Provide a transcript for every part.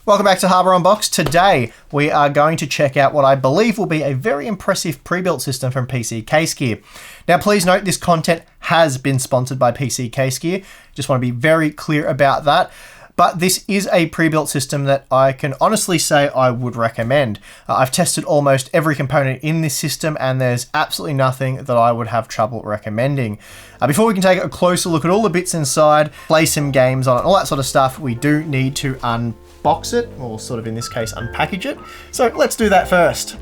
Welcome back to Harbour Unboxed. Today we are going to check out what I believe will be a very impressive pre-built system from PC Case Gear. Now please note this content has been sponsored by PC Case Gear. Just want to be very clear about that. But this is a pre-built system that I can honestly say I would recommend. I've tested almost every component in this system and there's absolutely nothing that I would have trouble recommending. Before we can take a closer look at all the bits inside, play some games on it, all that sort of stuff, we do need to unbox it, or sort of in this case unpackage it. So let's do that first.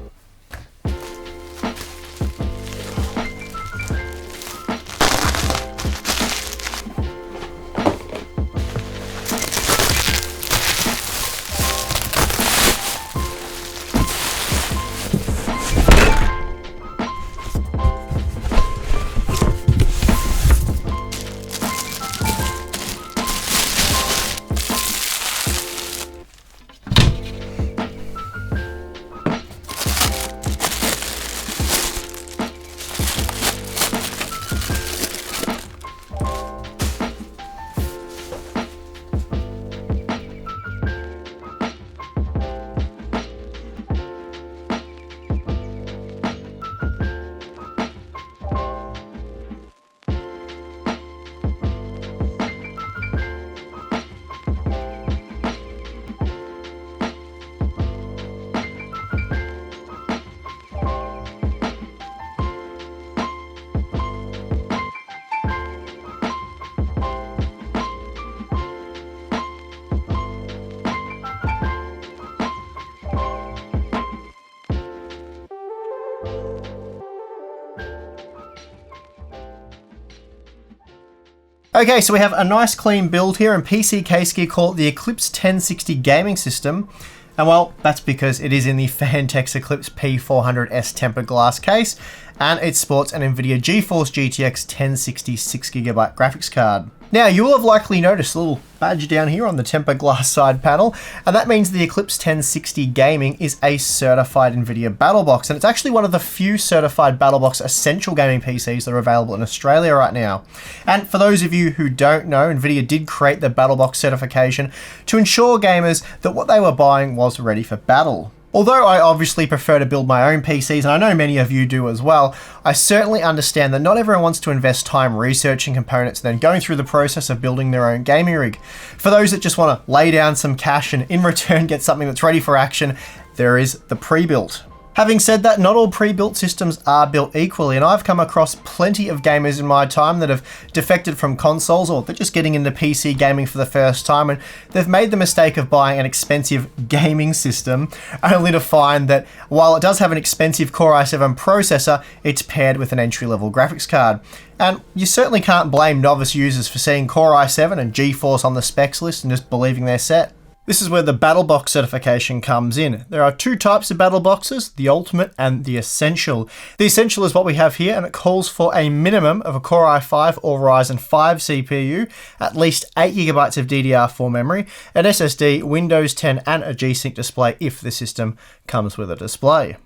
Okay, so we have a nice clean build here, and PC Case Gear call it the Eclipse 1060 gaming system. And well, that's because it is in the Fantex Eclipse P400S tempered glass case, and it sports an NVIDIA GeForce GTX 1060 6GB graphics card. Now, you will have likely noticed a little badge down here on the tempered glass side panel, and that means the Eclipse 1060 Gaming is a certified NVIDIA Battlebox, and it's actually one of the few certified Battlebox essential gaming PCs that are available in Australia right now. And for those of you who don't know, NVIDIA did create the Battlebox certification to ensure gamers that what they were buying was ready for battle. Although I obviously prefer to build my own PCs, and I know many of you do as well, I certainly understand that not everyone wants to invest time researching components and then going through the process of building their own gaming rig. For those that just want to lay down some cash and in return get something that's ready for action, there is the pre-built. Having said that, not all pre-built systems are built equally, and I've come across plenty of gamers in my time that have defected from consoles, or they're just getting into PC gaming for the first time, and they've made the mistake of buying an expensive gaming system, only to find that while it does have an expensive Core i7 processor, it's paired with an entry-level graphics card. And you certainly can't blame novice users for seeing Core i7 and GeForce on the specs list and just believing they're set. This is where the Battlebox certification comes in. There are two types of Battleboxes, the Ultimate and the Essential. The Essential is what we have here, and it calls for a minimum of a Core i5 or Ryzen 5 CPU, at least 8GB of DDR4 memory, an SSD, Windows 10 and a G-Sync display if the system comes with a display.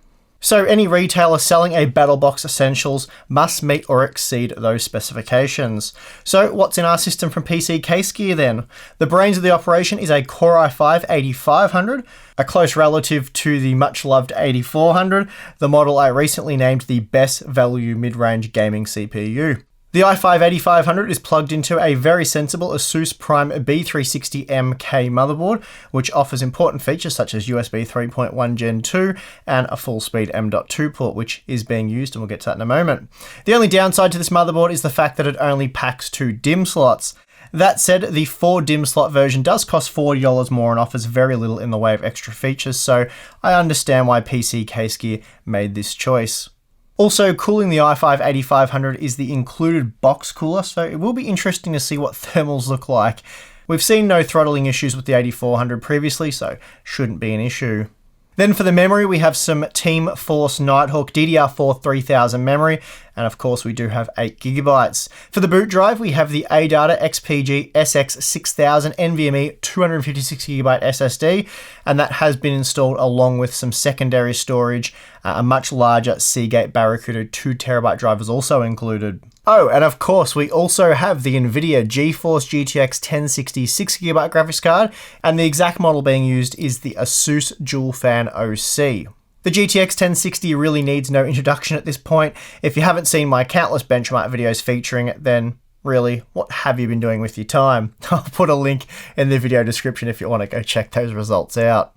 So any retailer selling a Battlebox Essentials must meet or exceed those specifications. So what's in our system from PC Case Gear then? The brains of the operation is a Core i5 8500, a close relative to the much loved 8400, the model I recently named the best value mid-range gaming CPU. The i5-8500 is plugged into a very sensible ASUS Prime B360MK motherboard, which offers important features such as USB 3.1 Gen 2 and a full-speed M.2 port, which is being used, and we'll get to that in a moment. The only downside to this motherboard is the fact that it only packs 2 DIMM slots. That said, the 4 DIMM slot version does cost $40 more and offers very little in the way of extra features, so I understand why PC Case Gear made this choice. Also, cooling the i5-8500 is the included box cooler, so it will be interesting to see what thermals look like. We've seen no throttling issues with the 8400 previously, so shouldn't be an issue. Then for the memory, we have some Team Force Nighthawk DDR4 3000 memory, and of course we do have 8 gigabytes. For the boot drive, we have the ADATA XPG SX6000 NVMe 256GB SSD, and that has been installed along with some secondary storage. A much larger Seagate Barracuda 2TB drive is also included. Oh, and of course, we also have the NVIDIA GeForce GTX 1060 6GB graphics card, and the exact model being used is the Asus Dual Fan OC. The GTX 1060 really needs no introduction at this point. If you haven't seen my countless benchmark videos featuring it, then really, what have you been doing with your time? I'll put a link in the video description if you want to go check those results out.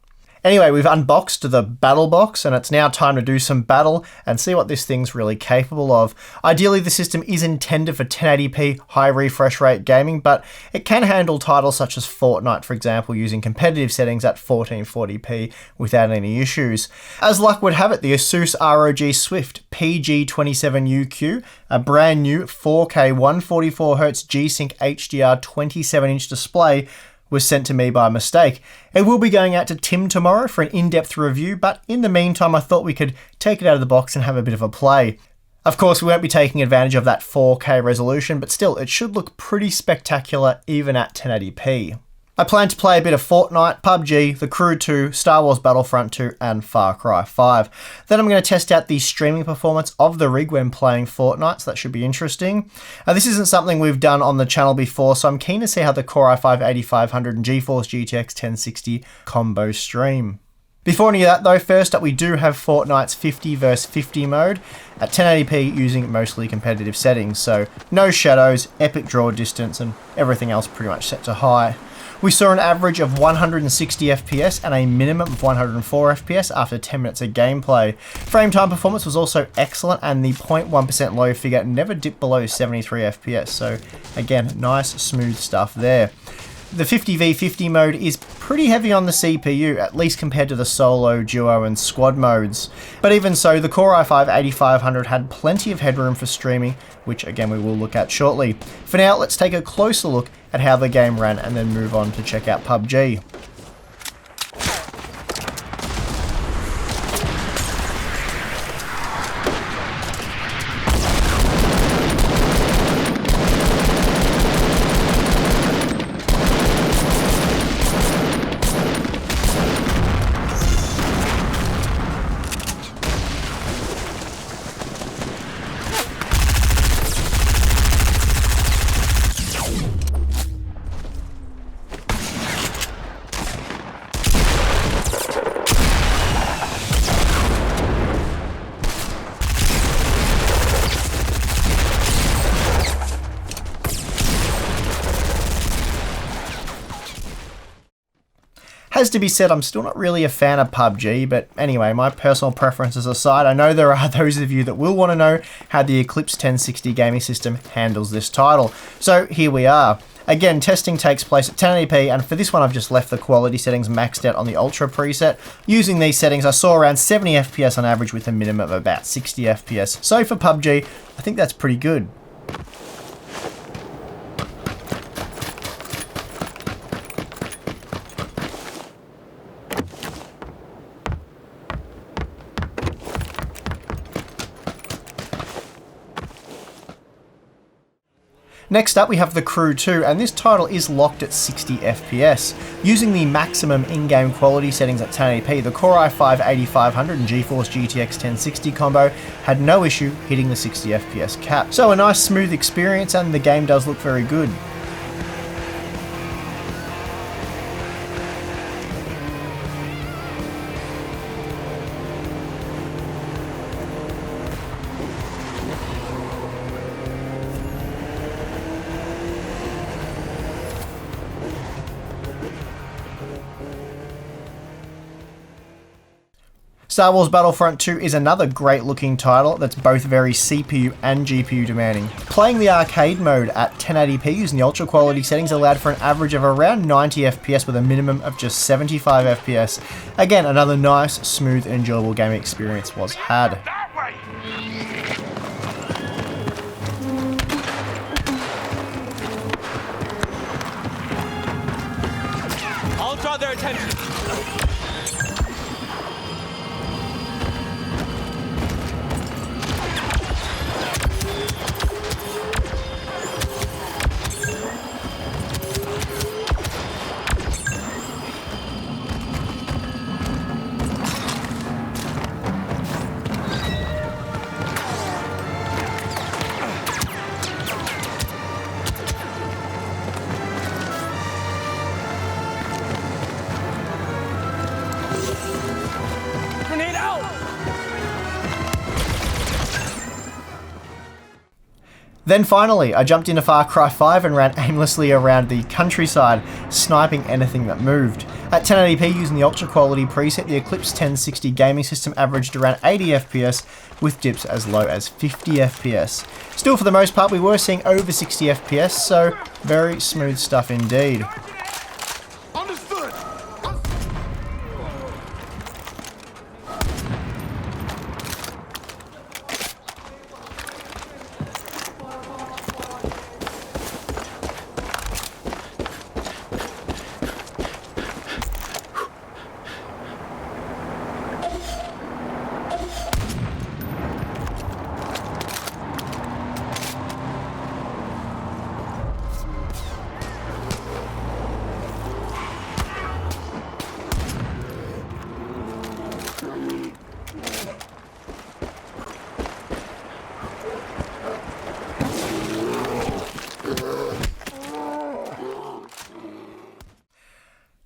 Anyway, we've unboxed the Battlebox, and it's now time to do some battle and see what this thing's really capable of. Ideally, the system is intended for 1080p high refresh rate gaming, but it can handle titles such as Fortnite, for example, using competitive settings at 1440p without any issues. As luck would have it, the Asus ROG Swift PG27UQ, a brand new 4K 144Hz G-Sync HDR 27-inch display, was sent to me by mistake. It will be going out to Tim tomorrow for an in-depth review, but in the meantime I thought we could take it out of the box and have a bit of a play. Of course, we won't be taking advantage of that 4K resolution, but still, it should look pretty spectacular even at 1080p. I plan to play a bit of Fortnite, PUBG, The Crew 2, Star Wars Battlefront 2, and Far Cry 5. Then I'm going to test out the streaming performance of the rig when playing Fortnite, so that should be interesting. This isn't something we've done on the channel before, so I'm keen to see how the Core i5-8500 and GeForce GTX 1060 combo stream. Before any of that though, first up we do have Fortnite's 50 vs 50 mode at 1080p using mostly competitive settings, so no shadows, epic draw distance, and everything else pretty much set to high. We saw an average of 160 FPS and a minimum of 104 FPS after 10 minutes of gameplay. Frame time performance was also excellent, and the 0.1% low figure never dipped below 73 FPS, so again, nice smooth stuff there. The 50v50 mode is pretty heavy on the CPU, at least compared to the solo, duo and squad modes. But even so, the Core i5-8500 had plenty of headroom for streaming, which again we will look at shortly. For now, let's take a closer look at how the game ran and then move on to check out PUBG. Has to be said, I'm still not really a fan of PUBG, but anyway, my personal preferences aside, I know there are those of you that will want to know how the Eclipse 1060 gaming system handles this title. So here we are. Again, testing takes place at 1080p, and for this one I've just left the quality settings maxed out on the Ultra preset. Using these settings, I saw around 70 FPS on average with a minimum of about 60 FPS. So for PUBG, I think that's pretty good. Next up we have The Crew 2, and this title is locked at 60 FPS. Using the maximum in-game quality settings at 1080p, the Core i5-8500 and GeForce GTX 1060 combo had no issue hitting the 60 FPS cap. So a nice smooth experience, and the game does look very good. Star Wars Battlefront 2 is another great looking title that's both very CPU and GPU demanding. Playing the arcade mode at 1080p using the ultra quality settings allowed for an average of around 90 FPS with a minimum of just 75 FPS. Again, another nice, smooth and enjoyable gaming experience was had. I'll draw their attention. Then finally, I jumped into Far Cry 5 and ran aimlessly around the countryside, sniping anything that moved. At 1080p using the ultra quality preset, the Eclipse 1060 gaming system averaged around 80 FPS with dips as low as 50 FPS. Still, for the most part, we were seeing over 60 FPS, so very smooth stuff indeed.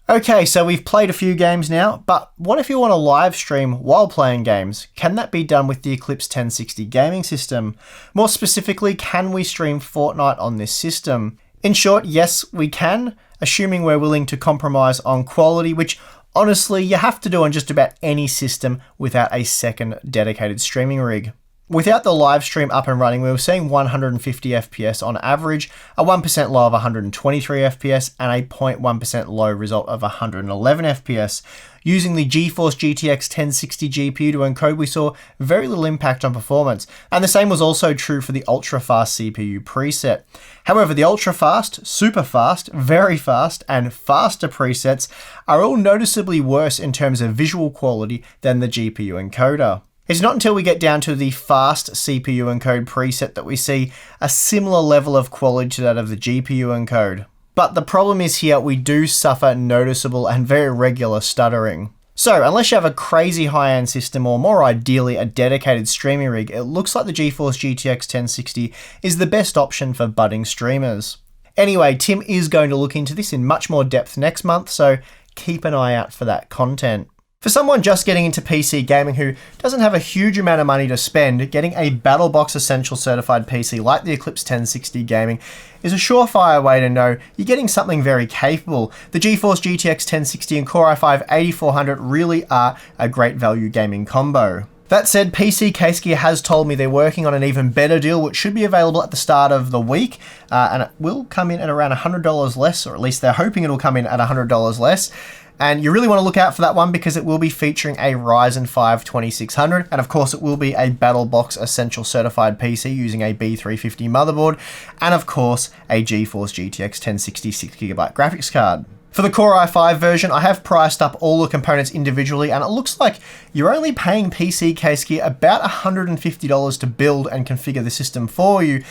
Okay, so we've played a few games now, but what if you want to live stream while playing games? Can that be done with the Eclipse 1060 gaming system? More specifically, can we stream Fortnite on this system? In short, yes, we can, assuming we're willing to compromise on quality, which honestly you have to do on just about any system without a second dedicated streaming rig. Without the live stream up and running, we were seeing 150 FPS on average, a 1% low of 123 FPS, and a 0.1% low result of 111 FPS. Using the GeForce GTX 1060 GPU to encode, we saw very little impact on performance, and the same was also true for the ultra-fast CPU preset. However, the ultra-fast, super-fast, very fast, and faster presets are all noticeably worse in terms of visual quality than the GPU encoder. It's not until we get down to the fast CPU encode preset that we see a similar level of quality to that of the GPU encode. But the problem is here we do suffer noticeable and very regular stuttering. So unless you have a crazy high-end system or more ideally a dedicated streaming rig, it looks like the GeForce GTX 1060 is the best option for budding streamers. Anyway, Tim is going to look into this in much more depth next month, so keep an eye out for that content. For someone just getting into PC gaming who doesn't have a huge amount of money to spend, getting a Battlebox Essential certified PC like the Eclipse 1060 gaming is a surefire way to know you're getting something very capable. The GeForce GTX 1060 and Core i5-8400 really are a great value gaming combo. That said, PC Case Gear has told me they're working on an even better deal, which should be available at the start of the week, and it will come in at around $100 less, or at least they're hoping it'll come in at $100 less. And you really want to look out for that one because it will be featuring a Ryzen 5 2600, and of course it will be a Battlebox Essential certified PC using a B350 motherboard, and of course a GeForce GTX 1060 6GB graphics card. For the Core i5 version, I have priced up all the components individually, and it looks like you're only paying PC Case Gear about $150 to build and configure the system for you.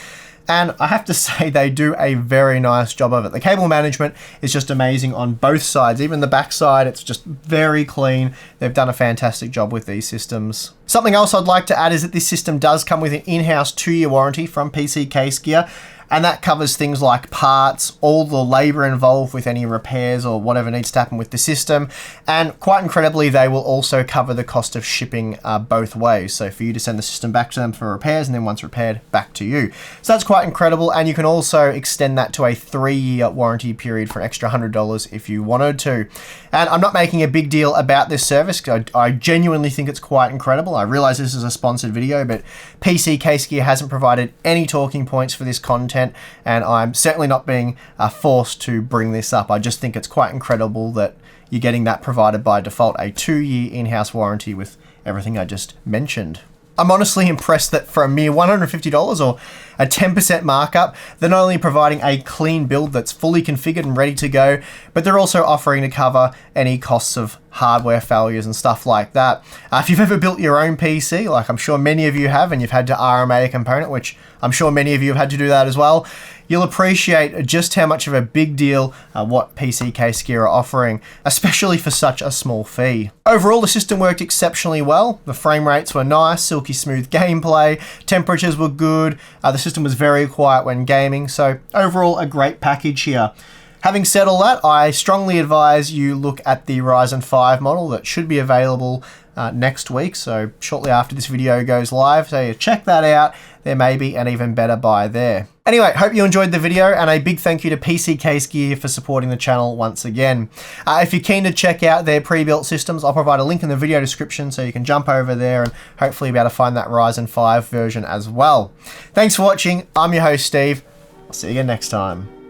And I have to say they do a very nice job of it. The cable management is just amazing on both sides. Even the back side, it's just very clean. They've done a fantastic job with these systems. Something else I'd like to add is that this system does come with an in-house 2-year warranty from PC Case Gear. And that covers things like parts, all the labor involved with any repairs or whatever needs to happen with the system. And quite incredibly, they will also cover the cost of shipping both ways. So for you to send the system back to them for repairs and then once repaired, back to you. So that's quite incredible. And you can also extend that to a 3-year warranty period for an extra $100 if you wanted to. And I'm not making a big deal about this service. I genuinely think it's quite incredible. I realize this is a sponsored video, but PC Case Gear hasn't provided any talking points for this content. And I'm certainly not being forced to bring this up. I just think it's quite incredible that you're getting that provided by default, a 2-year in-house warranty with everything I just mentioned. I'm honestly impressed that for a mere $150 or a 10% markup, they're not only providing a clean build that's fully configured and ready to go, but they're also offering to cover any costs of hardware failures and stuff like that. If you've ever built your own PC, like I'm sure many of you have, and you've had to RMA a component, which I'm sure many of you have had to do that as well, you'll appreciate just how much of a big deal what PC Case Gear are offering, especially for such a small fee. Overall, the system worked exceptionally well. The frame rates were nice, silky smooth gameplay, temperatures were good, the system was very quiet when gaming, so overall a great package here. Having said all that, I strongly advise you look at the Ryzen 5 model that should be available next week, so shortly after this video goes live. So yeah, check that out. There may be an even better buy there. Anyway, hope you enjoyed the video, and a big thank you to PC Case Gear for supporting the channel once again. If you're keen to check out their pre-built systems, I'll provide a link in the video description so you can jump over there and hopefully be able to find that Ryzen 5 version as well. Thanks for watching. I'm your host, Steve. I'll see you again next time.